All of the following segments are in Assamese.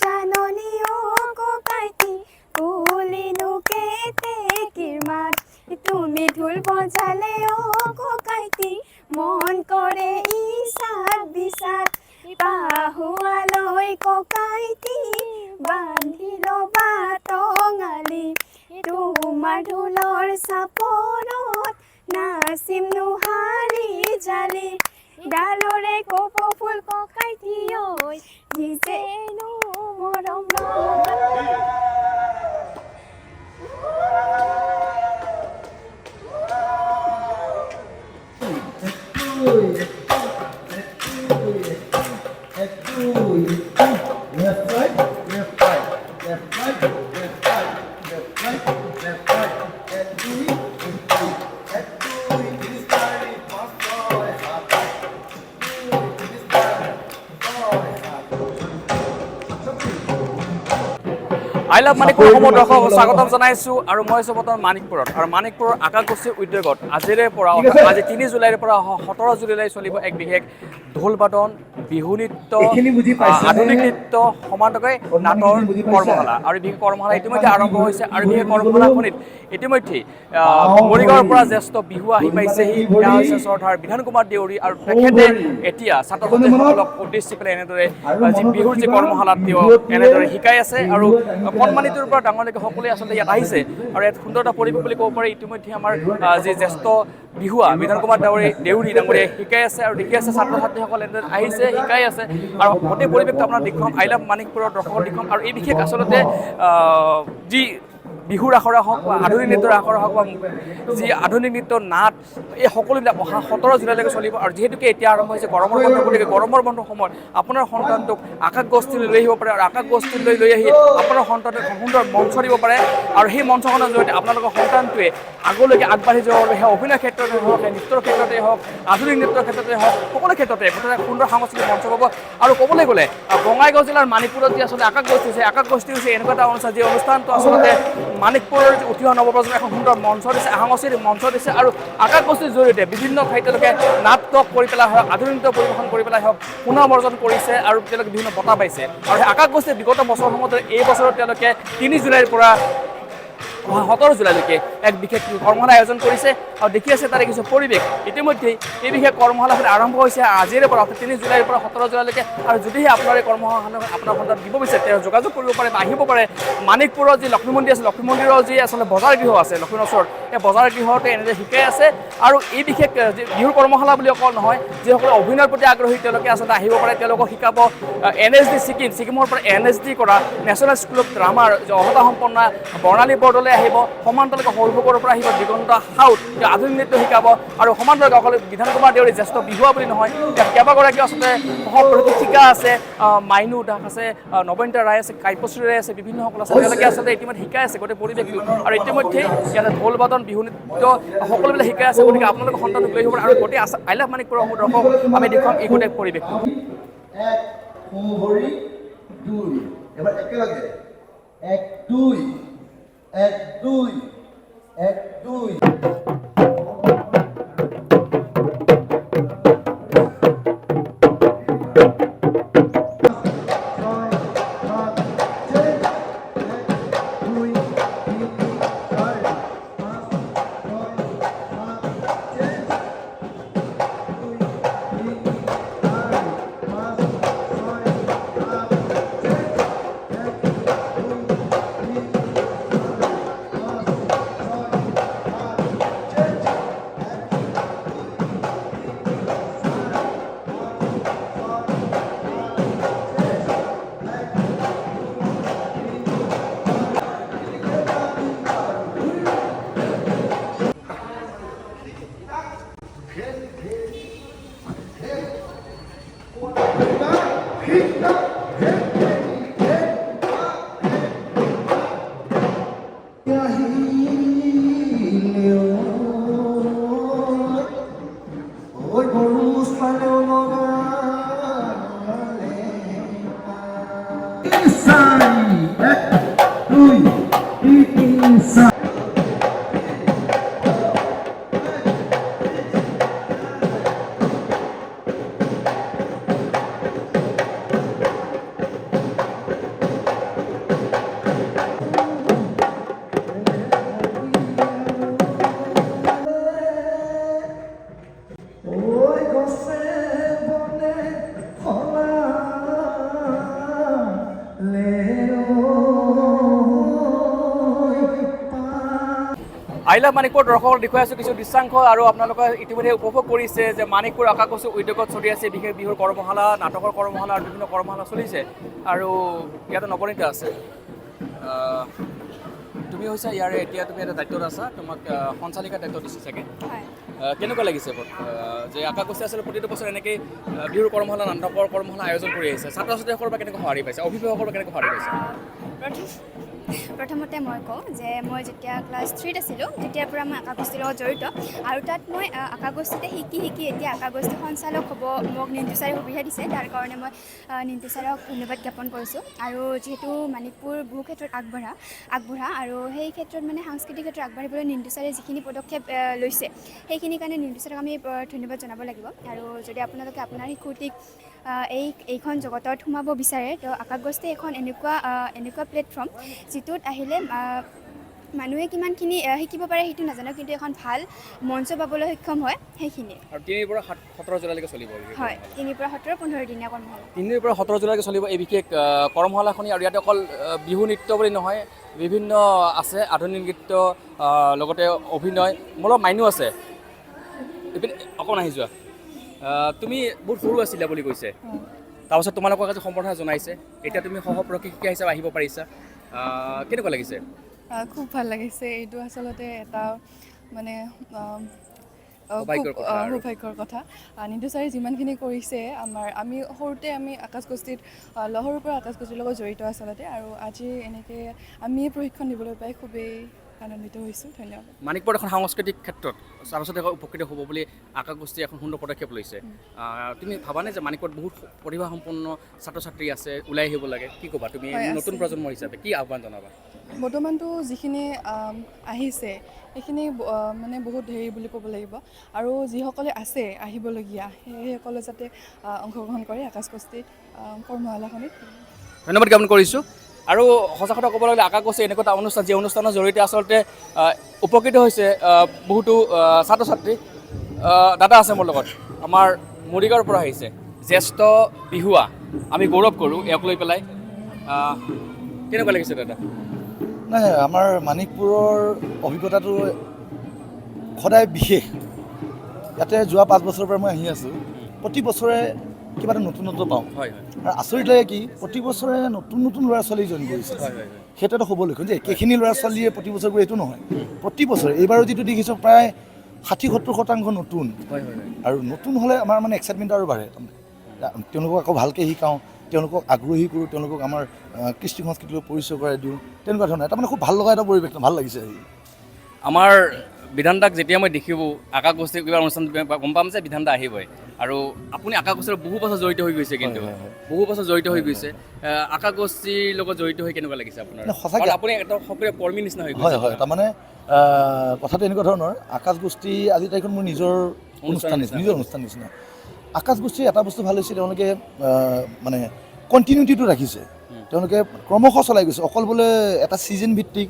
জাননী ককাইটি কুলিনো কেতে কিৰমাত তুমি ঢোল বজালে ককাইটি মন কৰে ইচাত বিচাত পাহুৱালৈ ককাইটি বান্ধি ল'বা টঙালি তোমাৰ ঢোলৰ চাপৰত নাচিম নোহাৰি জালি ডালৰে কপৌ ফুল ককাইটি ঐ নিজেনো মৰম আই লাভ মানিকপুৰ অসমৰ দৰ্শক স্বাগতম জনাইছোঁ আৰু মই আছোঁ বৰ্তমান মানিকপুৰত আৰু মানিকপুৰৰ আকাশগোষ্ঠীৰ উদ্যোগত আজিৰে পৰা আজি 3 জুলাইৰ পৰা 17 জুলাইলৈ চলিব এক বিশেষ ঢোল বাদন বিহু নৃত্য আধুনিক নৃত্য সমান্তৰালকৈ নাটৰ কৰ্মশালা আৰু বিশেষ কৰ্মশালা ইতিমধ্যে আৰম্ভ হৈছে আৰু বিশেষ কৰ্মশালাখনিত ইতিমধ্যে মৰিগাঁৱৰ পৰা জ্যেষ্ঠ বিহু আহি পাইছেহি এয়া হৈছে শ্ৰদ্ধাৰ বিধান কুমাৰ দেউৰী আৰু তেখেতে এতিয়া ছাত্ৰ ছাত্ৰীসকলক উদ্দেশ্যি পেলাই এনেদৰে যি বিহুৰ যি কৰ্মশালাত তেওঁ এনেদৰে শিকাই আছে আৰু কণমানিটোৰ পৰা ডাঙৰলৈকে সকলোৱে আচলতে ইয়াত আহিছে আৰু ইয়াত সুন্দৰ এটা পৰিৱেশ বুলি ক'ব পাৰি ইতিমধ্যে আমাৰ যি জ্যেষ্ঠ বিহুৱা বিধান কুমাৰ দেউৰী ডাঙৰীয়ে শিকাই আছে আৰু দেখি আছে ছাত্ৰ ছাত্ৰীসকল এনেদৰে আহিছে শিকাই আছে আৰু গোটেই পৰিৱেশটো আপোনাৰ দেখুৱাম আই লাভ মানিকপুৰৰ দৰ্শকক দেখুৱাম আৰু এই বিশেষ আচলতে যি বিহুৰ আখৰা হওক বা আধুনিক নৃত্যৰ আখৰা হওক বা যি আধুনিক নৃত্য নাট এই সকলোবিলাক অহা 17 জুলাইলৈকে চলিব আৰু যিহেতুকে এতিয়া আৰম্ভ হৈছে গৰমৰ বন্ধ গতিকে গৰমৰ বন্ধৰ সময়ত আপোনাৰ সন্তানটোক আকাশগোষ্ঠীলৈ লৈ আহিব পাৰে আৰু আকাশগোষ্ঠীলৈ লৈ আহি আপোনাৰ সন্তানটোক সুন্দৰ মঞ্চ দিব পাৰে আৰু সেই মঞ্চখনৰ জৰিয়তে আপোনালোকৰ সন্তানটোৱে আগলৈকে আগবাঢ়ি যাব পাৰে সেই অভিনয় ক্ষেত্ৰতে হওক সেই নৃত্যৰ ক্ষেত্ৰতে হওক আধুনিক নৃত্যৰ ক্ষেত্ৰতে হওক সকলো ক্ষেত্ৰতে মুঠতে সুন্দৰ সাংস্কৃতিক মঞ্চ পাব আৰু ক'বলৈ গ'লে বঙাইগাঁও জিলাৰ মানিকপুৰত যি আচলতে আকাশগোষ্ঠী হৈছে আকাশগোষ্ঠী হৈছে এনেকুৱা এটা অনুষ্ঠান যি অনুষ্ঠানটো আচলতে মানিকপুৰৰ উঠি অহা নৱপ্ৰজন্মক এখন সুন্দৰ মঞ্চ দিছে সাংস্কৃতিক মঞ্চ দিছে আৰু আকাশগোষ্ঠীৰ জৰিয়তে বিভিন্ন ঠাইত তেওঁলোকে নাটক কৰি পেলাই হওক আধুনিক নৃত্য পৰিৱেশন কৰি পেলাই হওক সুনাম অৰ্জন কৰিছে আৰু তেওঁলোকে বিভিন্ন বঁটা পাইছে আৰু সেই আকাশগোষ্ঠীৰ বিগত বছৰসমূহত এই বছৰত তেওঁলোকে 3 জুলাইৰ পৰা 17 জুলাইলৈকে এক বিশেষ কৰ্মশালা আয়োজন কৰিছে আৰু দেখি আছে তাৰে কিছু পৰিৱেশ ইতিমধ্যেই এই বিশেষ কৰ্মশালাখন আৰম্ভ হৈছে আজিৰে পৰা 3 জুলাইৰ পৰা 17 জুলাইলৈকে আৰু যদিহে আপোনাৰ এই কৰ্মশালা আপোনাৰ সন্তান দিব বিচাৰে তেওঁ যোগাযোগ কৰিব পাৰে বা আহিব পাৰে মানিকপুৰৰ যি লক্ষ্মী মন্দিৰ আছে লক্ষ্মী মন্দিৰৰ যি আচলতে বজাৰ গৃহ আছে লক্ষ্মীৰ ওচৰত এই বজাৰ গৃহতে এনেদৰে শিকাই আছে আৰু এই বিশেষ বিহুৰ কৰ্মশালা বুলি অকল নহয় যিসকলে অভিনয়ৰ প্ৰতি আগ্ৰহী তেওঁলোকে আচলতে আহিব পাৰে তেওঁলোকক শিকাব NSD ছিকিমৰ পৰা NSD কৰা নেশ্যনেল স্কুল অফ ড্ৰামাৰ অৰ্হতা সম্পন্ন বৰ্ণালী বৰদলৈ আহিব সমান্তৰালকৈ সৰুভোগৰ পৰা আহিব দিগন্ত সাউদ আধুনিক নৃত্য শিকাব আৰু সমান্তৰালকৈ অকল বিধান কুমাৰ দেউৰী জ্যেষ্ঠ বিহুৱা বুলি নহয় কেইবাগৰাকীও আচলতে সহপ্ৰশিক্ষিকা আছে মাইনু দাস আছে নৱনীতা ৰায় আছে কাব্যশ্ৰী ৰায় আছে বিভিন্নসকল আছে তেওঁলোকে আচলতে ইতিমধ্যে শিকাই আছে গোটেই পৰিৱেশটো আৰু ইতিমধ্যে ইয়াতে ঢোল বাদন বিহু নৃত্য সকলোবিলাক শিকাই আছে গতিকে আপোনালোকৰ সন্তানক লৈ আহিব আৰু গোটেই আই লাভ মানিকপুৰৰ দৰ্শক আমি দেখুৱাম এই গোটেই পৰিৱেশটো এবাৰ একেলগে 1 2 1 2 1 2 আই লাভ মানিকপুৰ দৰ্শকক দেখুৱাই আছোঁ কিছু দৃশ্যাংশ আৰু আপোনালোকে ইতিমধ্যে উপভোগ কৰিছে যে মানিকপুৰ আকাশকচি উদ্যোগত চলি আছে বিশেষ বিহুৰ কৰ্মশালা, নাটকৰ কৰ্মশালা আৰু বিভিন্ন কৰ্মশালা চলিছে আৰু ইয়াতে নৱনীতা আছে। তুমি হৈছে ইয়াৰে এতিয়া তুমি এটা দায়িত্বত আছা, তোমাক সঞ্চালিকাৰ দায়িত্ব দিছে চাগে। কেনেকুৱা লাগিছে যে আকাশকচি আচলতে প্ৰতিটো বছৰ এনেকৈ বিহুৰ কৰ্মশালা, নাটকৰ কৰ্মশালা আয়োজন কৰি আহিছে, ছাত্ৰ ছাত্ৰীসকলৰ পৰা কেনেকৈ সঁহাৰি পাইছে, অভিভাৱকৰ পৰা কেনেকৈ সঁহাৰি পাইছে? প্ৰথমতে মই কওঁ যে মই যেতিয়া ক্লাছ 3ত আছিলোঁ তেতিয়াৰ পৰা মই আকাশগোষ্ঠীৰ লগত জড়িত আৰু তাত মই আকাশগোষ্ঠীতে শিকি এতিয়া আকাশগোষ্ঠী সঞ্চালক হ'ব মোক নিন্তু ছাৰে সুবিধা দিছে। তাৰ কাৰণে মই নিন্তু ছাৰক ধন্যবাদ জ্ঞাপন কৰিছোঁ। আৰু যিহেতু মানিকপুৰ বহু ক্ষেত্ৰত আগবঢ়া আৰু সেই ক্ষেত্ৰত মানে সাংস্কৃতিক ক্ষেত্ৰত আগবাঢ়িবলৈ নিন্তু ছাৰে যিখিনি পদক্ষেপ লৈছে সেইখিনিৰ কাৰণে নিন্তু ছাৰক আমি ধন্যবাদ জনাব লাগিব। আৰু যদি আপোনালোকে আপোনাৰ শিশুটিক এইখন জগতত সোমাব বিচাৰে তো আকাশগোষ্ঠী এখন এনেকুৱা প্লেটফৰ্ম যিটোত আহিলে মানুহে কিমানখিনি শিকিব পাৰে সেইটো নাজানো, কিন্তু এখন ভাল মঞ্চ পাবলৈ সক্ষম হয় সেইখিনি। আৰু 3 পৰা 17 জুলাইলৈকে চলিব। হয়, 3 পৰা 17 15 দিনীয়া কৰ্মশালা। 3 পৰা 17 জুলাইলৈকে চলিব এই বিশেষ কৰ্মশালাখনি। আৰু ইয়াতে অকল বিহু নৃত্য বুলি নহয়, বিভিন্ন আছে আধুনিক নৃত্য, লগতে অভিনয়, মোৰ মাইনো আছে। এইপিনে অকণ আহি যোৱা। তুমি বহুত সৰু আছিলা বুলি কৈছে, তাৰপাছত তোমালোকক আজি সম্বৰ্ধনা জনাইছে, এতিয়া তুমি সহ-প্ৰশিক্ষিকা হিচাপে আহিব পাৰিছা, কেনেকুৱা লাগিছে? খুব ভাল লাগিছে। এইটো আচলতে এটা মানে সৌভাগ্যৰ কথা। নিন্তু ছাৰে যিমানখিনি কৰিছে আমি সৰুতে আকাশগোষ্ঠীত সৰুৰ পৰা আকাশগোষ্ঠীৰ লগত জড়িত আচলতে, আৰু আজি এনেকৈ আমি প্ৰশিক্ষণ দিবলৈ পাই খুবেই আনন্দিত হৈছোঁ। ধন্যবাদ। মানিকপুৰ এখন সাংস্কৃতিক ক্ষেত্ৰত ছাত্ৰ ছাত্ৰীসকল উপকৃত হ'ব বুলি আকাশগোষ্ঠীয়ে এখন সুন্দৰ পদক্ষেপ লৈছে। তুমি ভাবানে যে মানিকপুৰত বহুত প্ৰতিভাসম্পন্ন ছাত্ৰ ছাত্ৰী আছে, ওলাই আহিব লাগে? কি ক'বা তুমি নতুন প্ৰজন্মৰ হিচাপে, কি আহ্বান জনাবা? বৰ্তমানটো যিখিনি আহিছে সেইখিনি মানে বহুত হেৰি বুলি ক'ব লাগিব, আৰু যিসকলে আছে আহিবলগীয়া সেইসকলে যাতে অংশগ্ৰহণ কৰে আকাশগোষ্ঠীত কৰ্মশালাখনিত। ধন্যবাদ জ্ঞাপন কৰিছোঁ। আৰু সঁচা কথা ক'বলৈ গ'লে আকাশগোষ্ঠী এনেকুৱা এটা অনুষ্ঠান যি অনুষ্ঠানৰ জৰিয়তে আচলতে উপকৃত হৈছে বহুতো ছাত্ৰ ছাত্ৰী। দাদা আছে মোৰ লগত, আমাৰ মৰিগাঁৱৰ পৰা আহিছে, জ্যেষ্ঠ বিহুৱা, আমি গৌৰৱ কৰোঁ ইয়াক লৈ পেলাই। কেনেকুৱা লাগিছে দাদা? নাই, আমাৰ মানিকপুৰৰ অভিজ্ঞতাটো সদায় বিশেষ। ইয়াতে যোৱা 5 বছৰৰ পৰা মই আহি আছোঁ, প্ৰতি বছৰে কিবা এটা নতুনত্ব পাওঁ। হয়। আৰু আচৰিত লাগে কি প্ৰতি বছৰে নতুন ল'ৰা ছোৱালী জইন কৰিছে। সেইটো এটা হ'ব লক্ষ্য যে একেখিনি ল'ৰা ছোৱালীয়ে প্ৰতি বছৰ কৰি এইটো নহয়, প্ৰতি বছৰে। এইবাৰো যিটো দেখিছোঁ প্ৰায় 60-70% নতুন। আৰু নতুন হ'লে আমাৰ মানে এক্সাইটমেণ্ট আৰু বাঢ়ে। তেওঁলোকক আকৌ ভালকৈ শিকাওঁ, তেওঁলোকক আগ্ৰহী কৰোঁ, তেওঁলোকক আমাৰ কৃষ্টি সংস্কৃতিৰ লগত পৰিচয় কৰাই দিওঁ, তেনেকুৱা ধৰণৰ এটা মানে খুব ভাল লগা এটা পৰিৱেশ, ভাল লাগিছে। আমাৰ বিধানদাক যেতিয়া মই দেখিব আকাশগোষ্ঠীৰ কিবা অনুষ্ঠান গম পাম যে বিধানদা আহিবই। আৰু আপুনি আকাশগোষ্ঠীৰ বহু বছৰ জড়িত হৈ গৈছে, কিন্তু বহু বছৰ জড়িত হৈ গৈছে। আকাশগোষ্ঠীৰ লগত জড়িত হৈ কেনেকুৱা লাগিছে আপোনাৰ? সঁচাকৈ আপুনি এটা সক্ৰিয় কৰ্মী নিচিনা হৈ গৈছে। হয়, তাৰমানে কথাটো এনেকুৱা ধৰণৰ, আকাশগোষ্ঠী আজি তাৰিখত মোৰ নিজৰ অনুষ্ঠান নিচিনা। আকাশগোষ্ঠীৰ এটা বস্তু ভাল হৈছে, তেওঁলোকে মানে কণ্টিনিউটিটো ৰাখিছে, তেওঁলোকে ক্ৰমশ চলাই গৈছে। অকল বোলে এটা ছিজন ভিত্তিক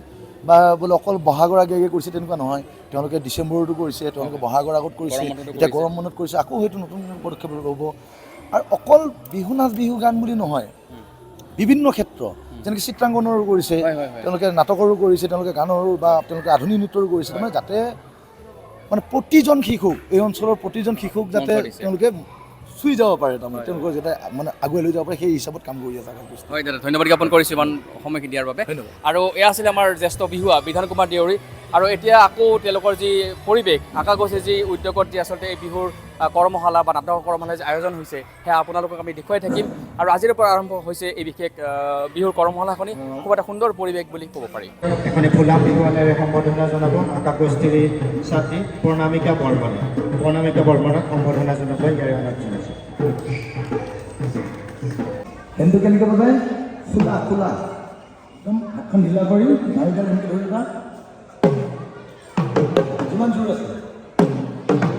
বা বোলে অকল বহাগৰ আগে কৰিছে তেনেকুৱা নহয়। তেওঁলোকে ডিচেম্বৰতো কৰিছে, তেওঁলোকে বহাগৰ আগত কৰিছে, এতিয়া গৰম বন্ধত কৰিছে, আকৌ হয়তো নতুন পদক্ষেপ ল'ব। আৰু অকল বিহু নাচ বিহু গান বুলি নহয়, বিভিন্ন ক্ষেত্ৰ, যেনেকৈ চিত্ৰাংকনৰো কৰিছে, তেওঁলোকে নাটকৰো কৰিছে, তেওঁলোকে গানৰো বা তেওঁলোকে আধুনিক নৃত্যৰো কৰিছে। তাৰমানে যাতে মানে প্ৰতিজন শিশুক, এই অঞ্চলৰ প্ৰতিজন শিশুক যাতে তেওঁলোকে চুই যাব পাৰে, তাৰমানে তেওঁলোকৰ যাতে মানে আগুৱাই লৈ যাব পাৰে, সেই হিচাপত কাম কৰি আছে। হয় দাদা, ধন্যবাদ জ্ঞাপন কৰিছোঁ ইমান সময়খিনি দিয়াৰ বাবে। আৰু এয়া আছিলে আমাৰ জ্যেষ্ঠ বিহুৱা বিধান কুমাৰ দেউৰী। আৰু এতিয়া আকৌ তেওঁলোকৰ যি পৰিৱেশ, আকাশগোষ্ঠীৰ যি উদ্যোগত যি আচলতে এই বিহুৰ কৰ্মশালা বা নাটকৰ কৰ্মশালা যি আয়োজন হৈছে সেয়া আপোনালোকক আমি দেখুৱাই থাকিম। আৰু আজিৰ পৰা আৰম্ভ হৈছে এই বিশেষ বিহুৰ কৰ্মশালাখনি, খুব এটা সুন্দৰ পৰিৱেশ বুলি ক'ব পাৰি। এখনি ফুলা বিহুৱানেৰে সম্বৰ্ধনা জনাব আকাশগোষ্ঠীৰ ছাত্ৰী প্ৰণামিকা বৰ্মনক সম্বৰ্ধনা জনাবলৈ ইয়াৰে অনুৰোধ জনাইছোঁ। হেণ্ডটো কেনেকৈ বজায়? খোলা একদম হাতখন ঢিলা কৰি নাৰিডাল এনেকৈ ধৰিবা, যিমান জোৰ আছে।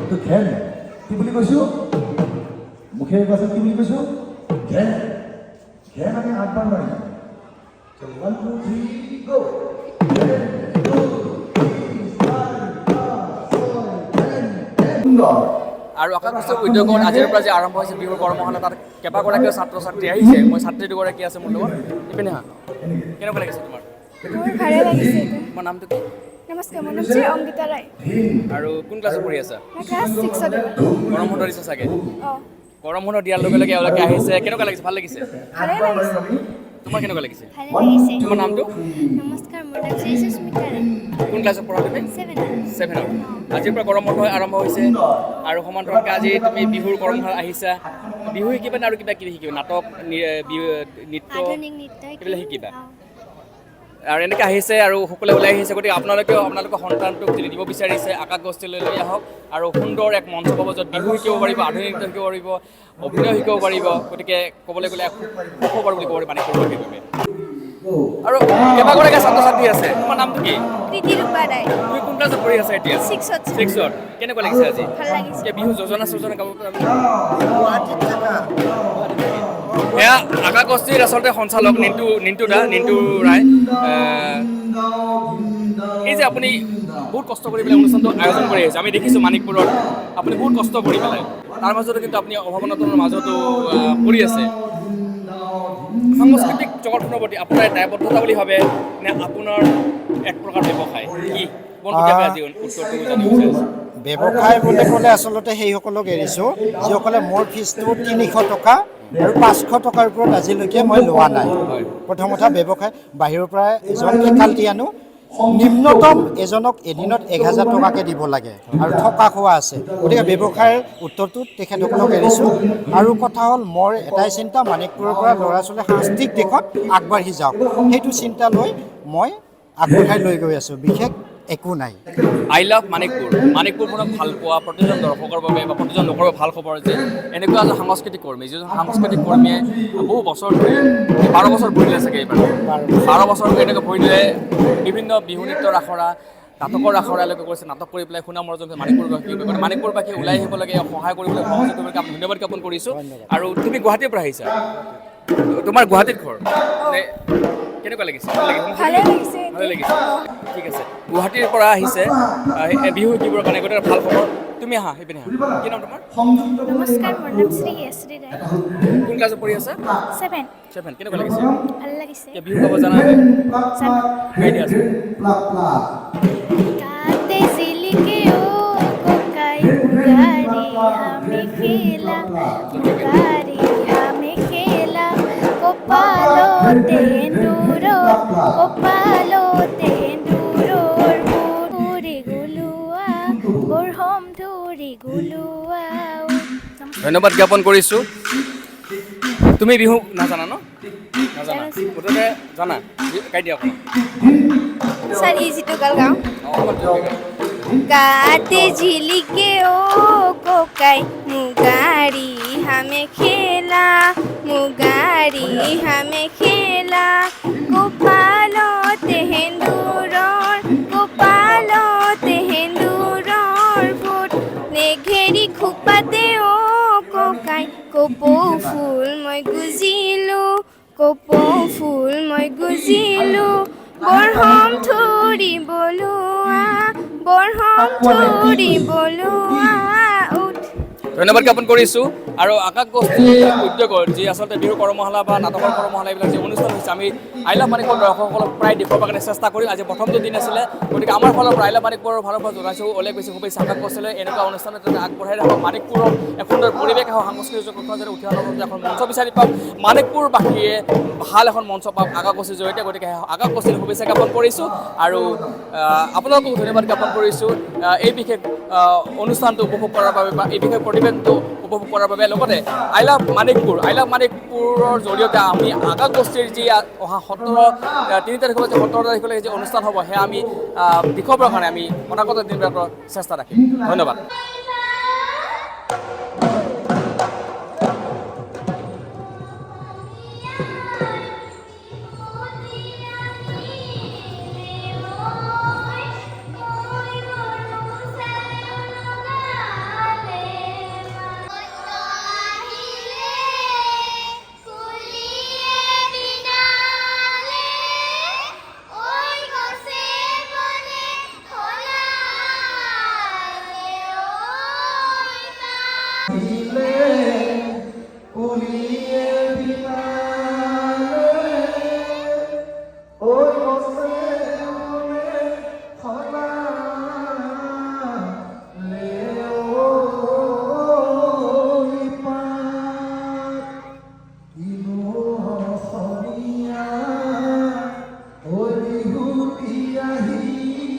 এইটো ঘেন কি বুলি কৈছোঁ? মুখেৰে কোৱাচোন কি বুলি কৈছোঁ? ঘেন আমি 8 বাৰ মাৰিম। 1 2 3 go। সুন্দৰ। আৰু আকাশগোষ্ঠীৰ উদ্যোগত আজিৰ পৰা যে আৰম্ভ হৈছে বিহুৰ কৰ্মশালা, তাত কেইবাগৰাকী ছাত্ৰ ছাত্ৰী আহিছে। মই ছাত্ৰী দুগৰাকী আছে মোৰ লগত। ইপিনে কেনেকুৱা লাগিছে তোমাৰ? মোৰ ভালে লাগিছে। তোমাৰ নামটো কি? নমস্কাৰ, মোৰ নাম শ্ৰী অংগিতা ৰায়। আৰু কোন ক্লাছত পঢ়ি আছা? মই ক্লাছ 6ত। গৰম বন্ধ দিছে চাগে? অঁ, গৰম বন্ধ দিয়াৰ লগে লগে এওঁলোকে আহিছে, কেনেকুৱা লাগিছে? ভাল লাগিছে? ভালেই লাগিছে। তোমাৰ কেনেকুৱা লাগিছে? ভালে লাগিছে। তোমাৰ নামটো? নমস্কাৰ, মোৰ নাম শ্ৰী সুস্মিতা ৰায়। কোন ক্লাছত পঢ়া তুমি? 7ত। 7ত। আজিৰ পৰা গৰম বন্ধ আৰম্ভ হৈছে আৰু সমান্তৰালকৈ আজি তুমি বিহুৰ গৰম বন্ধ আহিছা। বিহু শিকিবা নে আৰু কিবা কিবি শিকিবা? নাটক, নৃত্য আধুনিক নৃত্য এইবিলাক শিকিবা? আৰু এনেকৈ আহিছে আৰু সকলোৱে ওলাই আহিছে, গতিকে আপোনালোকৰ সন্তানটোক যদি দিব বিচাৰিছে আকাশ গোষ্ঠীলৈ লৈ আহক আৰু সুন্দৰ এক মঞ্চ পাব, য'ত বিহু শিকিব পাৰিব, আধুনিক নৃত্য শিকিব পাৰিব, অভিনয় শিকিব পাৰিব। গতিকে ক'বলৈ গ'লে সুখবৰ বুলি ক'ব পাৰি মানিকপুৰৰ বাবে। আৰু কেইবাগৰাকী ছাত্ৰ ছাত্ৰী আছে, তোমাৰ নামটো কি? কৃতিৰূপা ৰায়। তুমি কোন ক্লাছত পঢ়ি আছা এতিয়া? 6ত। 6ত। কেনেকুৱা লাগিছে আজি? ভাল লাগিছে। এতিয়া বিহু যোজনা গাব পাৰিবা? এয়া আকাশ গোষ্ঠীৰ আচলতে সঞ্চালক নিন্তু ৰায়। এই যে আপুনি বহুত কষ্ট কৰি পেলাই অনুষ্ঠানটো আয়োজন কৰি আহিছে, আমি দেখিছোঁ মানিকপুৰত আপুনি বহুত কষ্ট কৰি পেলাই, তাৰ মাজতো কিন্তু আপুনি অভাৱনাতনৰ মাজতো কৰি আছে। সাংস্কৃতিক জগতখনৰ প্ৰতি আপোনাৰ দায়বদ্ধতা বুলি ভাবে নে আপোনাৰ এক প্ৰকাৰ ব্যৱসায়? কি বন্ধুত্বে আজি উত্তৰটো জানিব বিচাৰিছোঁ। ব্যৱসায় বুলি ক'লে আচলতে সেইসকলক এৰিছোঁ যিসকলে মোৰ ফিজটো 300 টকা আৰু 500 টকাৰ ওপৰত আজিলৈকে মই লোৱা নাই। প্ৰথম কথা, ব্যৱসায় বাহিৰৰ পৰা এজন ফেকাল্টি আনো, নিম্নতম এজনক এদিনত 1000 টকাকৈ দিব লাগে আৰু থকা খোৱা আছে। গতিকে ব্যৱসায়ৰ উত্তৰটো তেখেতসকলক এৰিছোঁ। আৰু কথা হ'ল, মোৰ এটাই চিন্তা, মানিকপুৰৰ পৰা ল'ৰা ছোৱালী সাংস্কৃতিক দিশত আগবাঢ়ি যাওক, সেইটো চিন্তা লৈ মই আগবঢ়াই লৈ গৈ আছোঁ। বিশেষ একো নাই। I love Manikpur. মানিকপুৰখনক ভাল পোৱা প্ৰতিজন দৰ্শকৰ বাবে বা প্ৰতিজন লোকৰ বাবে ভাল খবৰ যে এনেকুৱা এজন সাংস্কৃতিক কৰ্মী, যিজন সাংস্কৃতিক কৰ্মীয়ে বহু বছৰ ধৰি 12 বছৰ ভৰি দিলে চাগে এইবাৰ। 12 বছৰ এনেকৈ ভৰি দিলে বিভিন্ন বিহু নৃত্যৰ আখৰা, নাটকৰ আখৰালৈকে কৰিছে, নাটক কৰি পেলাই সুনাম অৰ্জন কৰি মানিকপুৰবাসী ওলাই আহিব লাগে, সহায় কৰিবলৈ, সহযোগ কৰিবলৈ ধন্যবাদ জ্ঞাপন কৰিছোঁ। আৰু তুমি গুৱাহাটীৰ পৰা আহিছা, তোমাৰ গুৱাহাটীত ঘৰ, কেনেকুৱা লাগিছে? ভালে লাগিছে। ভালে লাগিছে, ঠিক আছে। গুৱাহাটীৰ পৰা আহিছে বিহু শিকিবৰ কাৰণে, গতিকে ভাল খবৰ। তুমি আহা, সেইপিনে আহা। কি নাম তোমাৰ? নমস্কাৰ, মোৰ নাম শ্ৰী শ্ৰী ৰায়। কোন ক্লাছত পঢ়ি আছা? 7। 7। কেনেকুৱা লাগিছে? ভাল লাগিছে। এতিয়া বিহু গাব জানা নে? জানো। গাই দিয়াচোন। কাতে জিলিকে ও কোকাই মুগারি হামে খেলা, মুগারি হামে খেলা, কপালতে এন্দুৰৰ ধুৰি গুলোৱা, বৰহম ধুৰি গুলোৱা। ধন্যবাদ জ্ঞাপন কৰিছোঁ। তুমি বিহু নাজানা ন? নাজানা? মুঠতে জানা? গাই দিয়া অকণমান। স্যার ইজিটো গাল গাও। গাতে ঝিলিকে ও কোকাই মুগারি হামে খেলা, মুগারি হামে খেলা, কপালতে হেন্দুৰৰ ফুট, নেঘেৰি খোপাতে ও কোকাই, কপৌ ফুল মই গুজিলোঁ, কপৌ ফুল মই গুজিলোঁ, বৰহম ধৰি বলোৱা, বৰহম ধৰি বলোৱা। ধন্যবাদ জ্ঞাপন কৰিছোঁ। আৰু আকাশ গোষ্ঠী উদ্যোগৰ যি আচলতে বিহুৰ কৰ্মশালা বা নাটকৰ কৰ্মশালা এইবিলাক যি অনুষ্ঠান হৈছে, আমি আই লাভ মানিকপুৰ দৰ্শকসকলক প্ৰায় দেখুৱাবৰ কাৰণে চেষ্টা কৰিম। আজি প্ৰথমটো দিন আছিলে, গতিকে আমাৰ ফালৰ পৰা আই লাভ মানিকপুৰৰ ফালৰ পৰা জনাইছোঁ অলেখ বেছি শুভেচ্ছা আকাশ গোষ্ঠীলৈ। এনেকুৱা অনুষ্ঠানত যাতে আগবঢ়াই ৰাখক, মানিকপুৰৰ এক সুন্দৰ পৰিৱেশ হওক, সাংস্কৃতিক জগতখন যাতে উঠি অহাৰ বাবে এখন মঞ্চ বিচাৰি পাওক, মানিকপুৰবাসীয়ে ভাল এখন মঞ্চ পাওক আকাশ গোষ্ঠীৰ জৰিয়তে। গতিকে আকাশ গোষ্ঠীৰ শুভেচ্ছা জ্ঞাপন কৰিছোঁ আৰু আপোনালোকক ধন্যবাদ জ্ঞাপন কৰিছোঁ এই বিশেষ অনুষ্ঠানটো উপভোগ কৰাৰ বাবে বা এই বিশেষ প্ৰতিবেদনটো উপভোগ কৰাৰ বাবে। লগতে আই লাভ মানিকপুৰৰ জৰিয়তে আমি আকাশ গোষ্ঠীৰ যি অহা 3 তাৰিখলৈ 17 তাৰিখলৈ যি অনুষ্ঠান হ'ব, সেয়া আমি দেখুৱাবৰ কাৰণে আমি অনাগত দিনবিলাকৰ চেষ্টা ৰাখিম। ধন্যবাদ। Hola. উভতি আহি